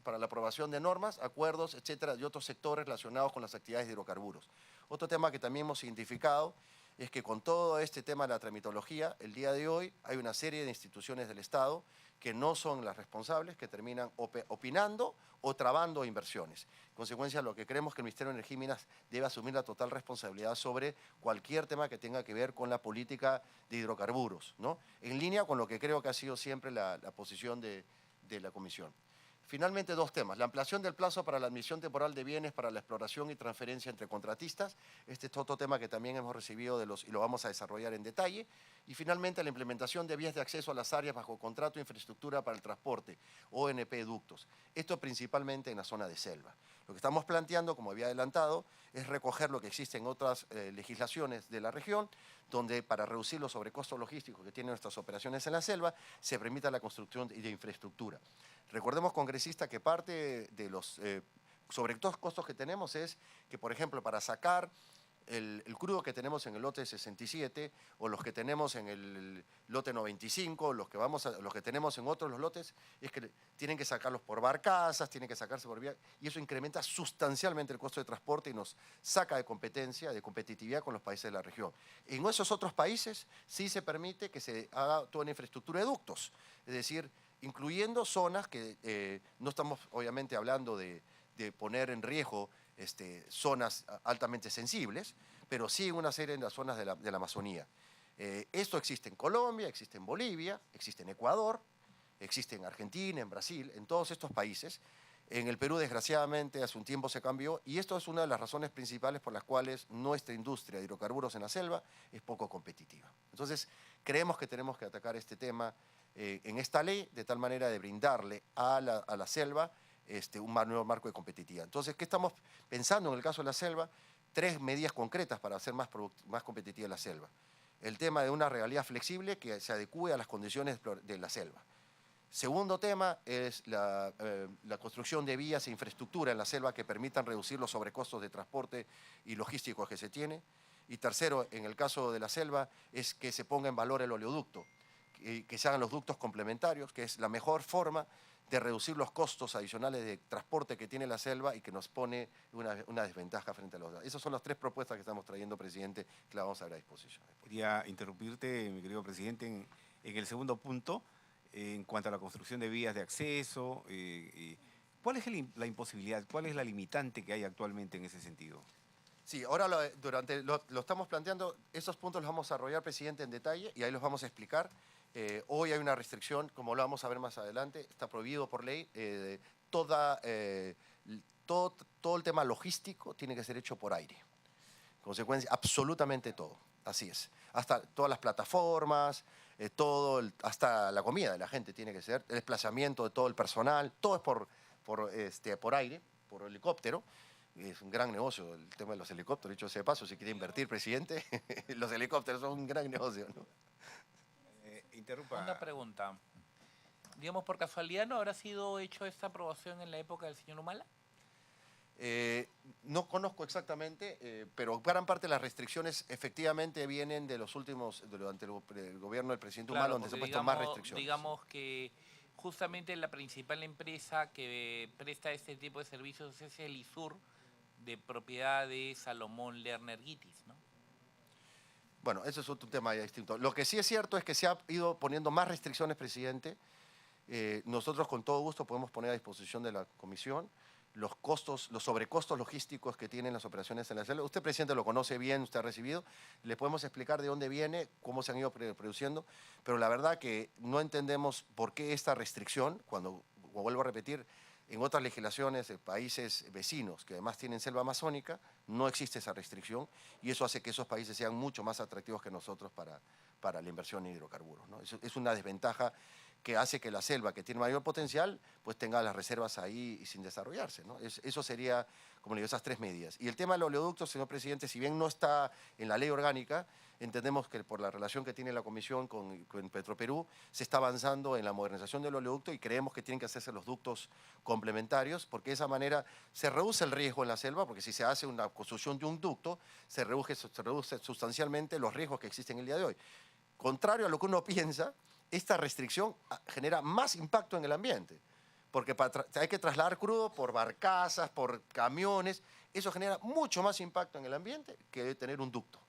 para la aprobación de normas, acuerdos, etcétera, de otros sectores relacionados con las actividades de hidrocarburos. Otro tema que también hemos identificado es que con todo este tema de la tramitología, el día de hoy hay una serie de instituciones del Estado que no son las responsables, que terminan opinando o trabando inversiones. En consecuencia, lo que creemos que el Ministerio de Energía y Minas debe asumir la total responsabilidad sobre cualquier tema que tenga que ver con la política de hidrocarburos, ¿no? En línea con lo que creo que ha sido siempre la posición de la Comisión. Finalmente, dos temas. La ampliación del plazo para la admisión temporal de bienes para la exploración y transferencia entre contratistas. Este es otro tema que también hemos recibido y lo vamos a desarrollar en detalle. Y finalmente, la implementación de vías de acceso a las áreas bajo contrato de infraestructura para el transporte, ONP ductos. Esto principalmente en la zona de selva. Lo que estamos planteando, como había adelantado, es recoger lo que existe en otras legislaciones de la región, donde para reducir los sobrecostos logísticos que tienen nuestras operaciones en la selva, se permita la construcción de infraestructura. Recordemos, congresista, que parte de los sobrecostos que tenemos es que, por ejemplo, para sacar el crudo que tenemos en el lote 67 o los que tenemos en el lote 95, los que tenemos en otros los lotes, es que tienen que sacarlos por barcazas, tienen que sacarse por vía, y eso incrementa sustancialmente el costo de transporte y nos saca de competencia, de competitividad con los países de la región. En esos otros países sí se permite que se haga toda una infraestructura de ductos, es decir, incluyendo zonas que no estamos obviamente hablando de poner en riesgo zonas altamente sensibles, pero sí en una serie de las zonas de la Amazonía. Esto existe en Colombia, existe en Bolivia, existe en Ecuador, existe en Argentina, en Brasil, en todos estos países. En el Perú, desgraciadamente, hace un tiempo se cambió y esto es una de las razones principales por las cuales nuestra industria de hidrocarburos en la selva es poco competitiva. Entonces, creemos que tenemos que atacar este tema en esta ley, de tal manera de brindarle a la selva un nuevo marco de competitividad. Entonces, ¿qué estamos pensando en el caso de la selva? Tres medidas concretas para hacer más competitiva la selva. El tema de una regalía flexible que se adecue a las condiciones de la selva. Segundo tema es la construcción de vías e infraestructura en la selva que permitan reducir los sobrecostos de transporte y logísticos que se tiene. Y tercero, en el caso de la selva, es que se ponga en valor el oleoducto, que se hagan los ductos complementarios, que es la mejor forma de reducir los costos adicionales de transporte que tiene la selva y que nos pone una desventaja frente a los demás. Esas son las tres propuestas que estamos trayendo, presidente, que la vamos a ver a disposición. Quería interrumpirte, mi querido presidente, en el segundo punto, en cuanto a la construcción de vías de acceso. ¿Cuál es la imposibilidad, cuál es la limitante que hay actualmente en ese sentido? Sí, ahora lo estamos planteando, esos puntos los vamos a desarrollar, presidente, en detalle y ahí los vamos a explicar. Hoy hay una restricción, como lo vamos a ver más adelante, está prohibido por ley, todo el tema logístico tiene que ser hecho por aire. Consecuencia, absolutamente todo, así es. Hasta todas las plataformas, hasta la comida de la gente tiene que ser, el desplazamiento de todo el personal, todo es por aire, por helicóptero. Es un gran negocio el tema de los helicópteros, dicho sea de paso, si quiere invertir, presidente, los helicópteros son un gran negocio, ¿no? Interrumpa. Una pregunta. Digamos, por casualidad, ¿no habrá sido hecho esta aprobación en la época del señor Humala? No conozco exactamente, pero gran parte de las restricciones efectivamente vienen de los últimos, durante el gobierno del presidente Humala, donde se han puesto más restricciones. Digamos que justamente la principal empresa que presta este tipo de servicios es el ISUR, de propiedad de Salomón Lerner Guitis, ¿no? Bueno, eso es otro tema ya distinto. Lo que sí es cierto es que se ha ido poniendo más restricciones, presidente. Nosotros con todo gusto podemos poner a disposición de la comisión los sobrecostos logísticos que tienen las operaciones en la selva. Usted, presidente, lo conoce bien, usted ha recibido. Le podemos explicar de dónde viene, cómo se han ido produciendo, pero la verdad que no entendemos por qué esta restricción, cuando, como vuelvo a repetir, en otras legislaciones de países vecinos que además tienen selva amazónica, no existe esa restricción y eso hace que esos países sean mucho más atractivos que nosotros para la inversión en hidrocarburos, ¿no? Es una desventaja que hace que la selva, que tiene mayor potencial, pues tenga las reservas ahí sin desarrollarse, ¿no? Eso sería, como le digo, esas tres medidas. Y el tema del oleoducto, señor presidente, si bien no está en la ley orgánica, entendemos que por la relación que tiene la Comisión con Petroperú, se está avanzando en la modernización del oleoducto y creemos que tienen que hacerse los ductos complementarios, porque de esa manera se reduce el riesgo en la selva, porque si se hace una construcción de un ducto, se reduce sustancialmente los riesgos que existen el día de hoy. Contrario a lo que uno piensa, esta restricción genera más impacto en el ambiente, porque hay que trasladar crudo por barcazas, por camiones. Eso genera mucho más impacto en el ambiente que tener un ducto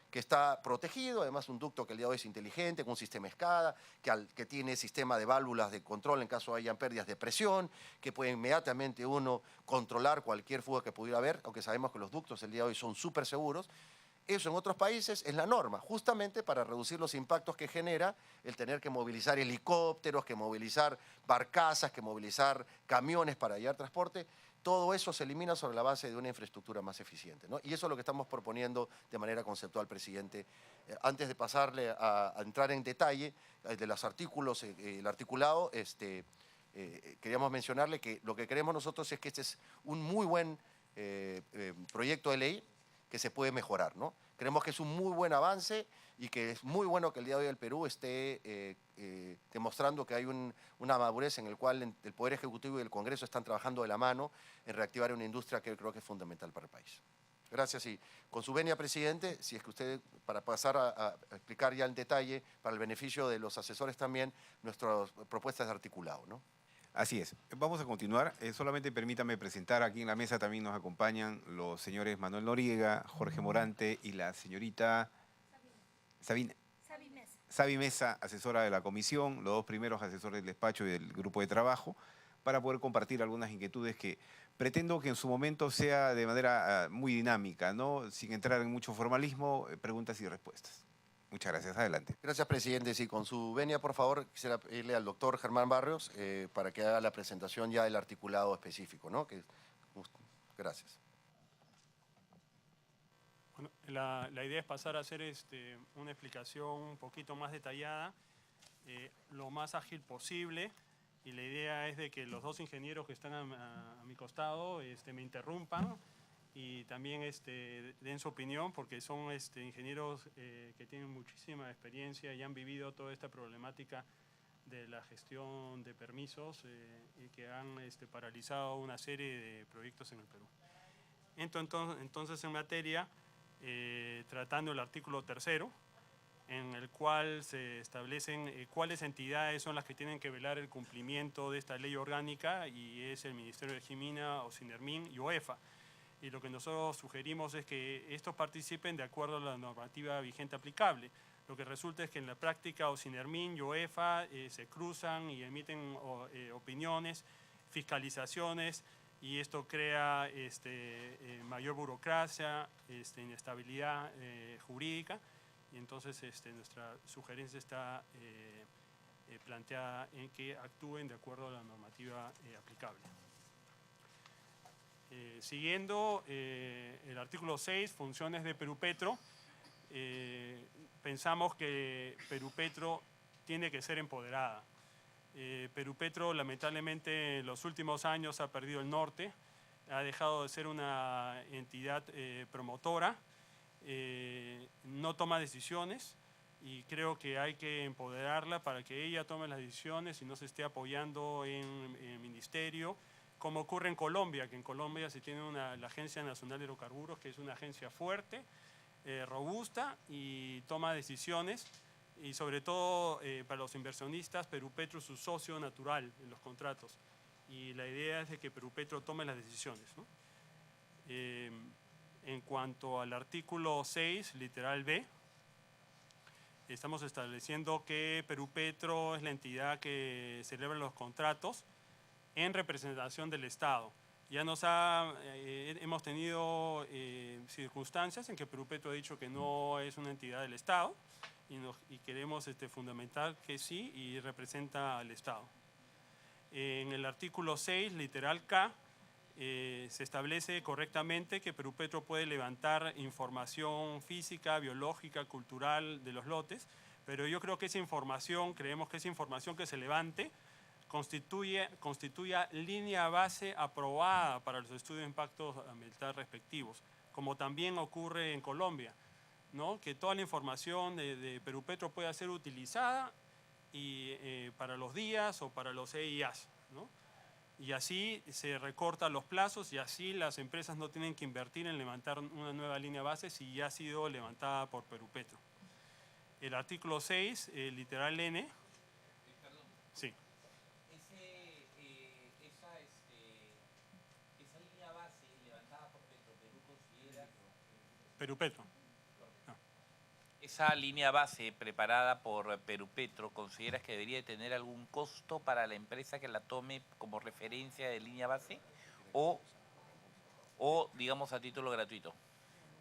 que está protegido, además un ducto que el día de hoy es inteligente, con un sistema SCADA, que tiene sistema de válvulas de control en caso hayan pérdidas de presión, que puede inmediatamente uno controlar cualquier fuga que pudiera haber, aunque sabemos que los ductos el día de hoy son súper seguros. Eso en otros países es la norma, justamente para reducir los impactos que genera el tener que movilizar helicópteros, que movilizar barcazas, que movilizar camiones para llevar transporte. Todo eso se elimina sobre la base de una infraestructura más eficiente, ¿no? Y eso es lo que estamos proponiendo de manera conceptual, presidente. Antes de pasarle a entrar en detalle de los artículos, el articulado, queríamos mencionarle que lo que queremos nosotros es que este es un muy buen proyecto de ley que se puede mejorar, ¿no? Creemos que es un muy buen avance y que es muy bueno que el día de hoy el Perú esté demostrando que hay una madurez en el cual el Poder Ejecutivo y el Congreso están trabajando de la mano en reactivar una industria que creo que es fundamental para el país. Gracias y con su venia, presidente, si es que usted, para pasar a explicar ya en detalle, para el beneficio de los asesores también, nuestras propuestas de articulado, ¿no? Así es. Vamos a continuar. Solamente permítame presentar, aquí en la mesa también nos acompañan los señores Manuel Noriega, Jorge Morante y la señorita Sabi Mesa, asesora de la comisión, los dos primeros asesores del despacho y del grupo de trabajo, para poder compartir algunas inquietudes que pretendo que en su momento sea de manera muy dinámica, ¿no? Sin entrar en mucho formalismo, preguntas y respuestas. Muchas gracias. Adelante. Gracias, presidente. Sí, con su venia, por favor, quisiera pedirle al doctor Germán Barrios para que haga la presentación ya del articulado específico, ¿no? Gracias. Bueno, la idea es pasar a hacer una explicación un poquito más detallada, lo más ágil posible, y la idea es de que los dos ingenieros que están a mi costado me interrumpan y también den su opinión, porque son ingenieros que tienen muchísima experiencia y han vivido toda esta problemática de la gestión de permisos y que han paralizado una serie de proyectos en el Perú. Entonces en materia, tratando el artículo 3º, en el cual se establecen cuáles entidades son las que tienen que velar el cumplimiento de esta ley orgánica, y es el Ministerio de Gimina, OSINERMIN y OEFA. Y lo que nosotros sugerimos es que estos participen de acuerdo a la normativa vigente aplicable. Lo que resulta es que en la práctica OSINERMIN y OEFA se cruzan y emiten opiniones, fiscalizaciones, y esto crea mayor burocracia, inestabilidad jurídica, y entonces nuestra sugerencia está planteada en que actúen de acuerdo a la normativa aplicable. Siguiendo el artículo 6, funciones de Perupetro, pensamos que Perupetro tiene que ser empoderada. Perupetro lamentablemente en los últimos años ha perdido el norte, ha dejado de ser una entidad promotora, no toma decisiones, y creo que hay que empoderarla para que ella tome las decisiones y no se esté apoyando en el ministerio, como ocurre en Colombia, que en Colombia se tiene la Agencia Nacional de Hidrocarburos, que es una agencia fuerte, robusta y toma decisiones, y sobre todo para los inversionistas, Perupetro es su socio natural en los contratos, y la idea es de que Perupetro tome las decisiones, ¿no? En cuanto al artículo 6, literal B, estamos estableciendo que Perupetro es la entidad que celebra los contratos en representación del Estado. Ya hemos tenido circunstancias en que Perupetro ha dicho que no es una entidad del Estado, y queremos fundamentar que sí, y representa al Estado. En el artículo 6, literal K, se establece correctamente que Perupetro puede levantar información física, biológica, cultural de los lotes, pero yo creo que creemos que esa información que se levante constituya línea base aprobada para los estudios de impacto ambiental respectivos, como también ocurre en Colombia, ¿no? Que toda la información de Perupetro pueda ser utilizada para los días o para los EIAs, ¿no? Y así se recortan los plazos, y así las empresas no tienen que invertir en levantar una nueva línea base si ya ha sido levantada por Perupetro. El artículo 6, literal N. Perdón. Sí. Perupetro. ¿Esa línea base preparada por Perupetro consideras que debería tener algún costo para la empresa que la tome como referencia de línea base? ¿O digamos, a título gratuito?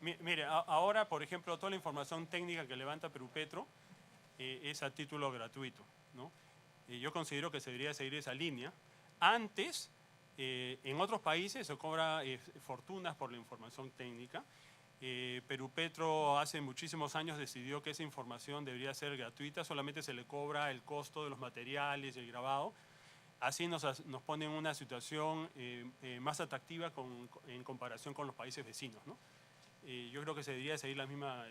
Mire, ahora, por ejemplo, toda la información técnica que levanta Perupetro es a título gratuito, ¿no? Yo considero que se debería seguir esa línea. Antes, en otros países se cobra fortunas por la información técnica. Perupetro hace muchísimos años decidió que esa información debería ser gratuita, solamente se le cobra el costo de los materiales y el grabado. Así nos pone en una situación más atractiva en comparación con los países vecinos, ¿no? Yo creo que se debería seguir la misma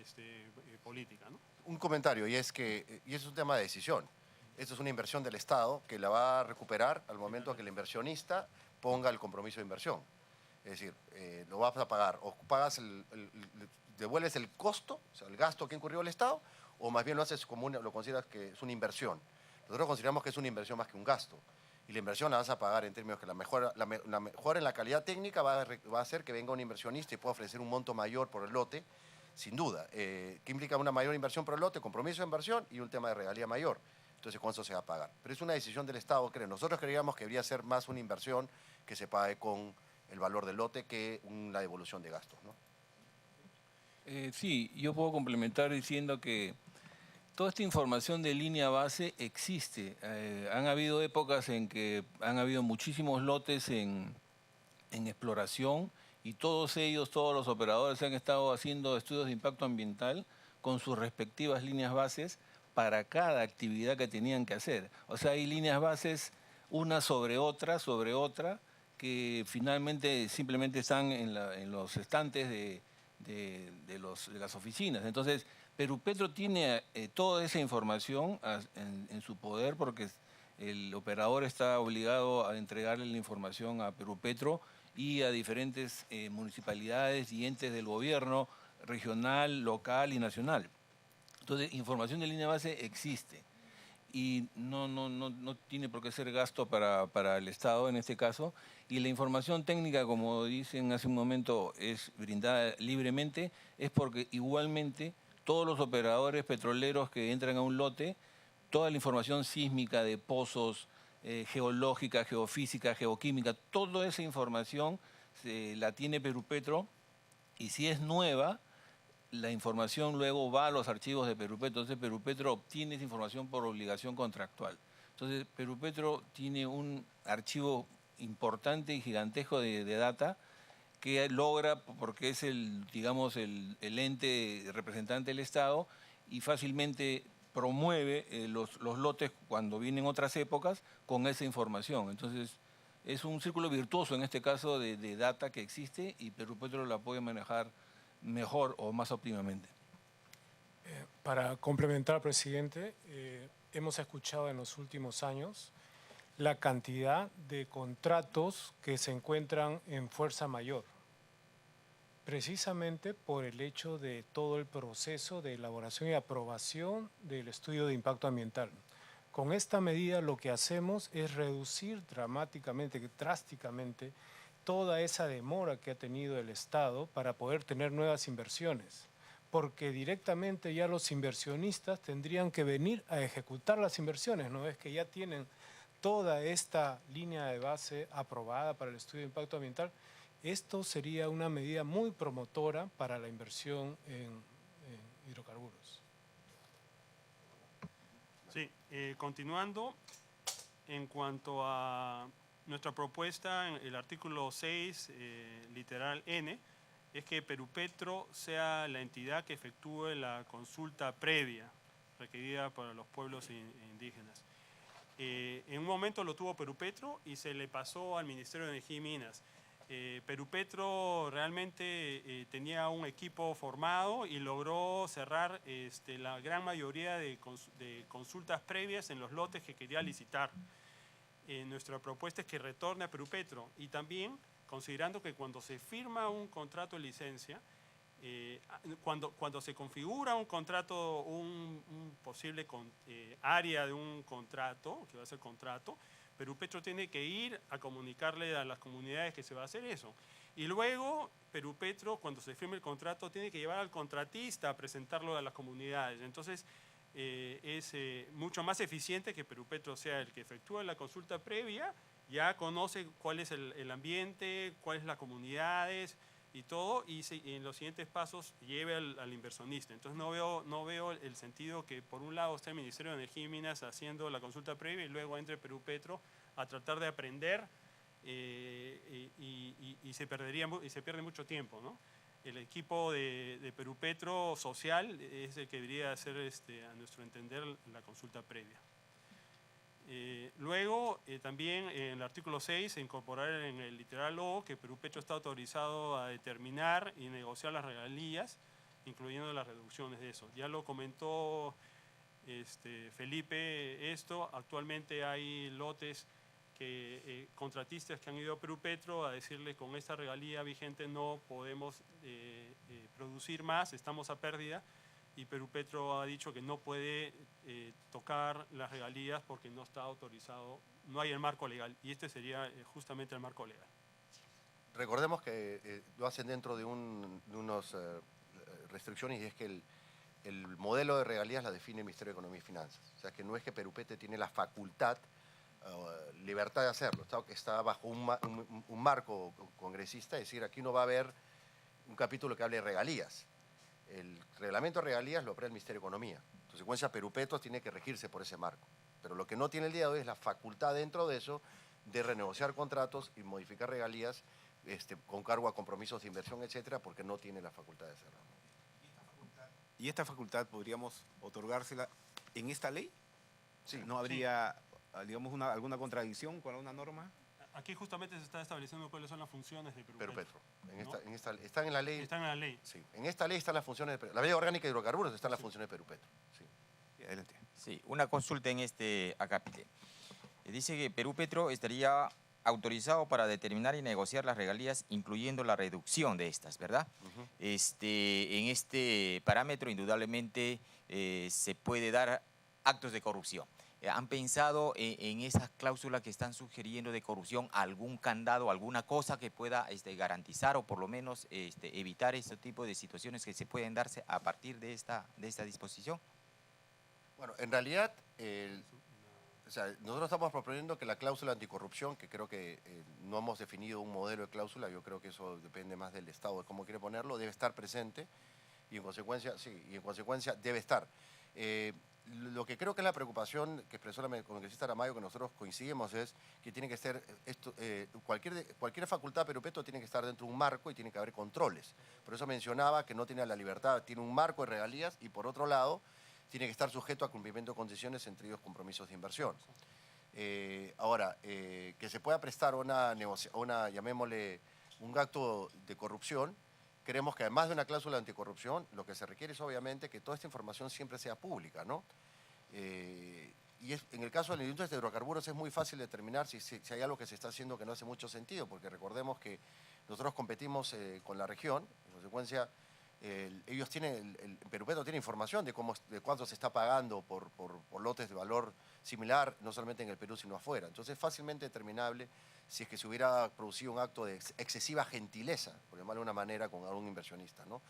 política, ¿no? Un comentario, y es un tema de decisión. Esto es una inversión del Estado que la va a recuperar al momento que el inversionista ponga el compromiso de inversión. Es decir, lo vas a pagar, o pagas devuelves el costo, o sea, el gasto que incurrió el Estado, o más bien lo haces como lo consideras que es una inversión. Nosotros consideramos que es una inversión más que un gasto. Y la inversión la vas a pagar en términos que la mejora en la calidad técnica va a hacer que venga un inversionista y pueda ofrecer un monto mayor por el lote, sin duda. Que implica una mayor inversión por el lote, compromiso de inversión y un tema de regalía mayor. Entonces, ¿con eso se va a pagar? Pero es una decisión del Estado, creo. Nosotros creíamos que debería ser más una inversión que se pague con el valor del lote que la devolución de gastos, ¿no? Sí, yo puedo complementar diciendo que toda esta información de línea base existe. Han habido épocas en que han habido muchísimos lotes en exploración y todos ellos, todos los operadores han estado haciendo estudios de impacto ambiental con sus respectivas líneas bases para cada actividad que tenían que hacer. O sea, hay líneas bases una sobre otra, que finalmente simplemente están en los estantes de las oficinas. Entonces, Perupetro tiene toda esa información en su poder porque el operador está obligado a entregarle la información a Perupetro y a diferentes municipalidades y entes del gobierno regional, local y nacional. Entonces, información de línea base existe y no tiene por qué ser gasto para el Estado en este caso. Y la información técnica, como dicen hace un momento, es brindada libremente, es porque igualmente todos los operadores petroleros que entran a un lote, toda la información sísmica de pozos, geológica, geofísica, geoquímica, toda esa información la tiene Perupetro y si es nueva, la información luego va a los archivos de Perupetro. Entonces Perupetro obtiene esa información por obligación contractual. Entonces Perupetro tiene un archivo importante y gigantesco de data que logra, porque es digamos, el ente representante del Estado y fácilmente promueve los lotes cuando vienen otras épocas con esa información. Entonces es un círculo virtuoso en este caso de data que existe y Perupetro la puede manejar mejor o más óptimamente. Para complementar, presidente, hemos escuchado en los últimos años la cantidad de contratos que se encuentran en fuerza mayor, precisamente por el hecho de todo el proceso de elaboración y aprobación del estudio de impacto ambiental. Con esta medida lo que hacemos es reducir drásticamente toda esa demora que ha tenido el Estado para poder tener nuevas inversiones, porque directamente ya los inversionistas tendrían que venir a ejecutar las inversiones, ¿no? Es que ya tienen toda esta línea de base aprobada para el estudio de impacto ambiental. Esto sería una medida muy promotora para la inversión en hidrocarburos. Sí, continuando, en cuanto a nuestra propuesta, en el artículo 6, literal N, es que Perupetro sea la entidad que efectúe la consulta previa requerida para los pueblos indígenas. En un momento lo tuvo Perupetro y se le pasó al Ministerio de Energía y Minas. Perupetro realmente tenía un equipo formado y logró cerrar la gran mayoría de consultas previas en los lotes que quería licitar. Nuestra propuesta es que retorne a Perupetro y también considerando que cuando se firma un contrato de licencia, cuando se configura un contrato, un posible área de un contrato, que va a ser contrato, Perupetro tiene que ir a comunicarle a las comunidades que se va a hacer eso. Y luego Perupetro, cuando se firme el contrato, tiene que llevar al contratista a presentarlo a las comunidades. Entonces, es mucho más eficiente que Perupetro sea el que efectúa la consulta previa, ya conoce cuál es el ambiente, cuáles las comunidades y todo, y en los siguientes pasos lleve al inversionista. Entonces no veo el sentido que por un lado esté el Ministerio de Energía y Minas haciendo la consulta previa y luego entre Perupetro a tratar de aprender y se pierde mucho tiempo, ¿no? El equipo de Perupetro social es el que debería hacer, a nuestro entender, la consulta previa. Luego, también en el artículo 6, incorporar en el literal O que Perupetro está autorizado a determinar y negociar las regalías, incluyendo las reducciones de eso. Ya lo comentó Felipe esto. Actualmente hay lotes contratistas que han ido a Perupetro a decirle con esta regalía vigente no podemos producir más, estamos a pérdida, y Perupetro ha dicho que no puede tocar las regalías porque no está autorizado, no hay el marco legal, y este sería justamente el marco legal. Recordemos que lo hacen dentro de unas restricciones, y es que el modelo de regalías la define el Ministerio de Economía y Finanzas. O sea, que no es que Perupetro tiene la facultad, libertad de hacerlo, está bajo un marco congresista, es decir, aquí no va a haber un capítulo que hable de regalías. El reglamento de regalías lo aprueba el Ministerio de Economía. En consecuencia, Perupetro tiene que regirse por ese marco. Pero lo que no tiene el día de hoy es la facultad dentro de eso de renegociar contratos y modificar regalías con cargo a compromisos de inversión, etcétera, porque no tiene la facultad de hacerlo. ¿Y esta facultad podríamos otorgársela en esta ley? Sí. ¿No habría, digamos, alguna contradicción con alguna norma? Aquí justamente se está estableciendo cuáles son las funciones de Perupetro. Están en la ley. Están en la ley. Sí, en esta ley están las funciones de la ley orgánica de hidrocarburos, están las funciones de Perupetro. Sí. Adelante. Sí, una consulta en este acápite. Dice que Perupetro estaría autorizado para determinar y negociar las regalías, incluyendo la reducción de estas, ¿verdad? Uh-huh. En este parámetro, indudablemente, se puede dar actos de corrupción. ¿Han pensado en esas cláusulas que están sugiriendo de corrupción, algún candado, alguna cosa que pueda garantizar o por lo menos evitar este tipo de situaciones que se pueden darse a partir de esta disposición? Bueno, en realidad, nosotros estamos proponiendo que la cláusula anticorrupción, que creo que no hemos definido un modelo de cláusula, yo creo que eso depende más del Estado, de cómo quiere ponerlo, debe estar presente y en consecuencia debe estar. Lo que creo que es la preocupación que expresó la congresista Aramayo, que nosotros coincidimos, es que tiene que ser cualquier facultad Perupetro tiene que estar dentro de un marco y tiene que haber controles. Por eso mencionaba que no tiene la libertad, tiene un marco de regalías y por otro lado tiene que estar sujeto a cumplimiento de condiciones, entre ellos compromisos de inversión. Ahora, que se pueda prestar llamémosle, un acto de corrupción, creemos que además de una cláusula anticorrupción, lo que se requiere es obviamente que toda esta información siempre sea pública, ¿no? Y en el caso de la industria de hidrocarburos es muy fácil determinar si hay algo que se está haciendo que no hace mucho sentido, porque recordemos que nosotros competimos con la región, en consecuencia, ellos tienen, Perupetro tiene información de cuánto se está pagando por lotes de valor similar, no solamente en el Perú, sino afuera. Entonces es fácilmente determinable si es que se hubiera producido un acto de excesiva gentileza, por llamarlo de una manera, con algún inversionista, ¿no?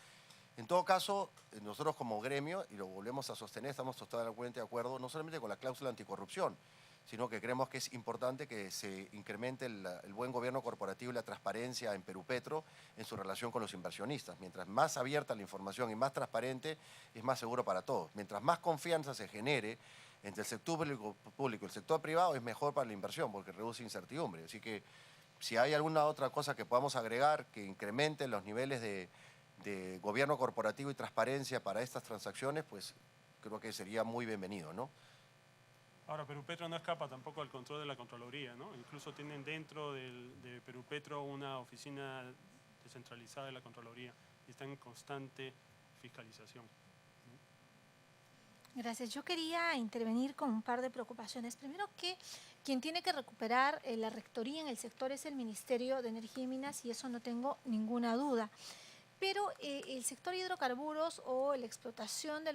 En todo caso, nosotros como gremio, y lo volvemos a sostener, estamos totalmente de acuerdo, no solamente con la cláusula anticorrupción, sino que creemos que es importante que se incremente el buen gobierno corporativo y la transparencia en Perupetro en su relación con los inversionistas. Mientras más abierta la información y más transparente, es más seguro para todos. Mientras más confianza se genere entre el sector público y el sector privado, es mejor para la inversión porque reduce incertidumbre. Así que si hay alguna otra cosa que podamos agregar que incremente los niveles de gobierno corporativo y transparencia para estas transacciones, pues creo que sería muy bienvenido, ¿no? Ahora, Perupetro no escapa tampoco al control de la Contraloría, ¿no? Incluso tienen dentro de Perupetro una oficina descentralizada de la Contraloría y está en constante fiscalización. Gracias. Yo quería intervenir con un par de preocupaciones. Primero, que quien tiene que recuperar la rectoría en el sector es el Ministerio de Energía y Minas, y eso no tengo ninguna duda. Pero el sector hidrocarburos o la explotación de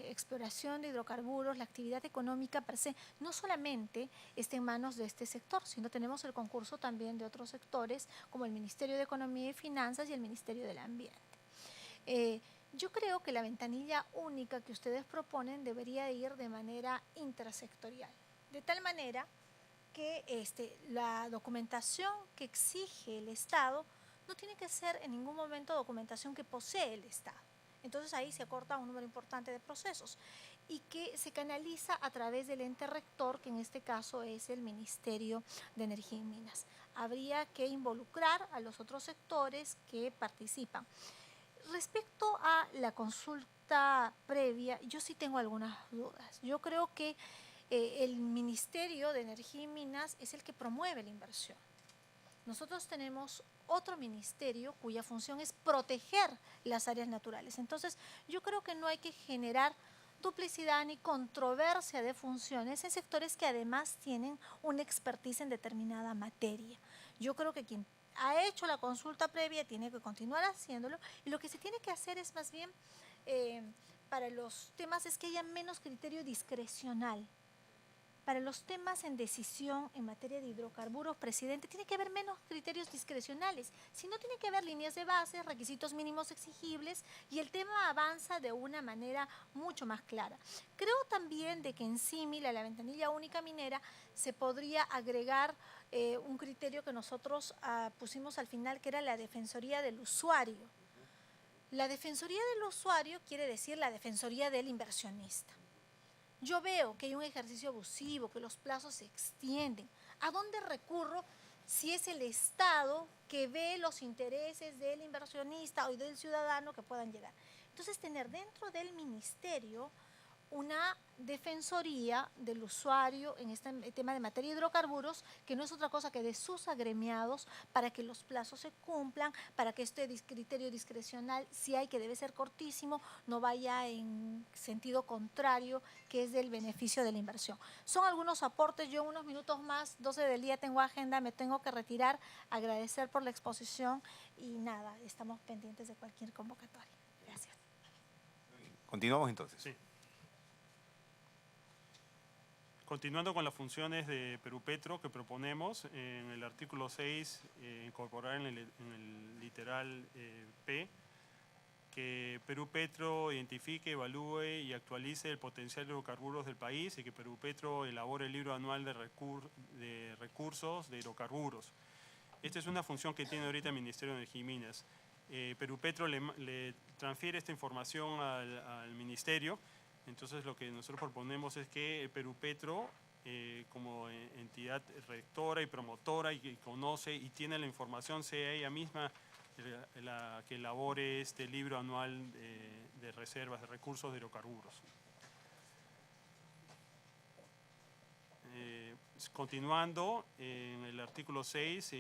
exploración de hidrocarburos, la actividad económica per se, no solamente está en manos de este sector, sino tenemos el concurso también de otros sectores como el Ministerio de Economía y Finanzas y el Ministerio del Ambiente. Yo creo que la ventanilla única que ustedes proponen debería ir de manera intersectorial, de tal manera que la documentación que exige el Estado no tiene que ser en ningún momento documentación que posee el Estado. Entonces ahí se acorta un número importante de procesos y que se canaliza a través del ente rector, que en este caso es el Ministerio de Energía y Minas. Habría que involucrar a los otros sectores que participan. Respecto a la consulta previa, yo sí tengo algunas dudas. Yo creo que el Ministerio de Energía y Minas es el que promueve la inversión. Nosotros tenemos otro ministerio cuya función es proteger las áreas naturales. Entonces, yo creo que no hay que generar duplicidad ni controversia de funciones en sectores que además tienen una expertise en determinada materia. Yo creo que quien ha hecho la consulta previa tiene que continuar haciéndolo y lo que se tiene que hacer es más bien, para los temas, es que haya menos criterio discrecional. Para los temas en decisión en materia de hidrocarburos, presidente, tiene que haber menos criterios discrecionales. Si no, tiene que haber líneas de base, requisitos mínimos exigibles y el tema avanza de una manera mucho más clara. Creo también de que en símil a la ventanilla única minera se podría agregar un criterio que nosotros pusimos al final, que era la defensoría del usuario. La defensoría del usuario quiere decir la defensoría del inversionista. Yo veo que hay un ejercicio abusivo, que los plazos se extienden. ¿A dónde recurro si es el Estado que ve los intereses del inversionista o del ciudadano que puedan llegar? Entonces, tener dentro del ministerio una defensoría del usuario en este tema de materia de hidrocarburos, que no es otra cosa que de sus agremiados, para que los plazos se cumplan, para que este criterio discrecional, si hay, que debe ser cortísimo, no vaya en sentido contrario, que es del beneficio de la inversión. Son algunos aportes. Yo en unos minutos más, 12 del día, tengo agenda, me tengo que retirar, agradecer por la exposición y nada, estamos pendientes de cualquier convocatoria. Gracias. Continuamos entonces. Sí. Continuando con las funciones de Perupetro que proponemos, en el artículo 6, incorporar en el literal P, que Perupetro identifique, evalúe y actualice el potencial de hidrocarburos del país y que Perupetro elabore el libro anual de recursos de hidrocarburos. Esta es una función que tiene ahorita el Ministerio de Energía y Minas. Perupetro le transfiere esta información al Ministerio. Entonces, lo que nosotros proponemos es que Perupetro, como entidad rectora y promotora y que conoce y tiene la información, sea ella misma la que elabore este libro anual de reservas, de recursos de hidrocarburos. Continuando, en el artículo 6,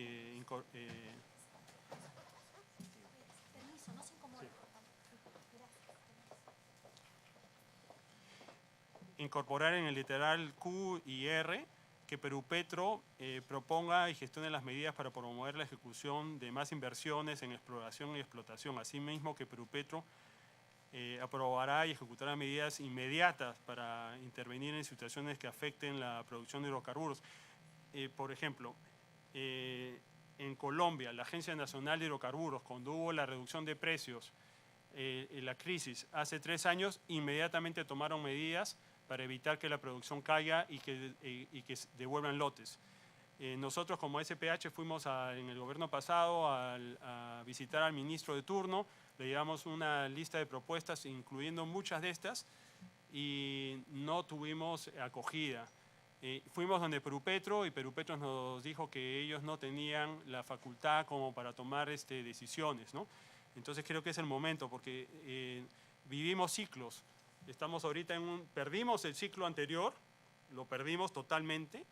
incorporar en el literal Q y R que Perupetro proponga y gestione las medidas para promover la ejecución de más inversiones en exploración y explotación. Asimismo, que Perupetro aprobará y ejecutará medidas inmediatas para intervenir en situaciones que afecten la producción de hidrocarburos. Por ejemplo, en Colombia, la Agencia Nacional de Hidrocarburos, cuando hubo la reducción de precios, la crisis hace 3 años, inmediatamente tomaron medidas para evitar que la producción caiga y que devuelvan lotes. Nosotros como SPH fuimos en el gobierno pasado a visitar al ministro de turno, le llevamos una lista de propuestas incluyendo muchas de estas y no tuvimos acogida. Fuimos donde Perupetro y Perupetro nos dijo que ellos no tenían la facultad como para tomar decisiones, ¿no? Entonces creo que es el momento porque vivimos ciclos. Estamos ahorita perdimos el ciclo anterior, lo perdimos totalmente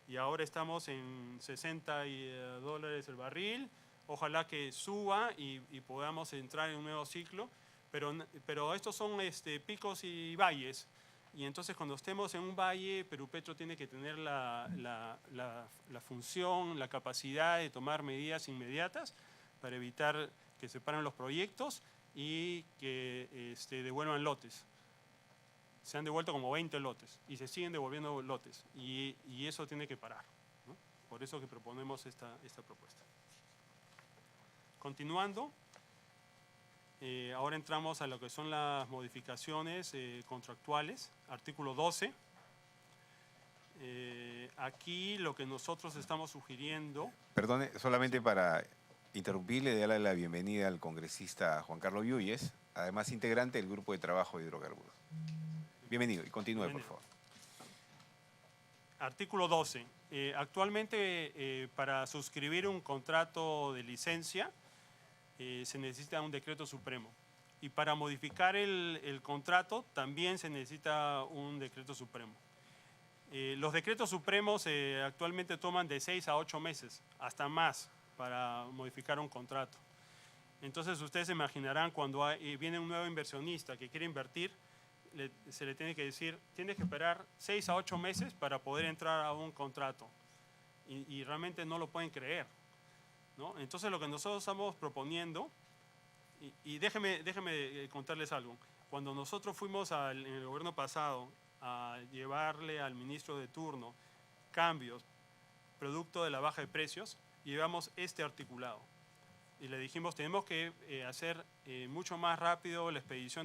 y ahora estamos en $60 el barril. Ojalá que suba y podamos entrar en un nuevo ciclo, pero estos son picos y valles. Y entonces cuando estemos en un valle, Perupetro tiene que tener la función, la capacidad de tomar medidas inmediatas para evitar que se paren los proyectos y que devuelvan lotes. Se han devuelto como 20 lotes y se siguen devolviendo lotes y eso tiene que parar, ¿no? Por eso que proponemos esta propuesta. Continuando, ahora entramos a lo que son las modificaciones contractuales, artículo 12. Aquí lo que nosotros estamos sugiriendo... Perdone, solamente para interrumpirle, darle la bienvenida al congresista Juan Carlos Yuyes, además integrante del Grupo de Trabajo de Hidrocarburos. Bienvenido y continúe, Bienvenido. por favor. Artículo 12. Actualmente, para suscribir un contrato de licencia, se necesita un decreto supremo. Y para modificar el contrato, también se necesita un decreto supremo. Los decretos supremos actualmente toman de 6 a 8 meses, hasta más, para modificar un contrato. Entonces, ustedes se imaginarán cuando viene un nuevo inversionista que quiere invertir, se le tiene que decir, tienes que esperar 6 a 8 meses para poder entrar a un contrato. Y realmente no lo pueden creer, ¿no? Entonces, lo que nosotros estamos proponiendo, y déjenme contarles algo. Cuando nosotros fuimos en el gobierno pasado a llevarle al ministro de turno cambios producto de la baja de precios, llevamos este articulado. Y le dijimos, tenemos que hacer mucho más rápido la expedición de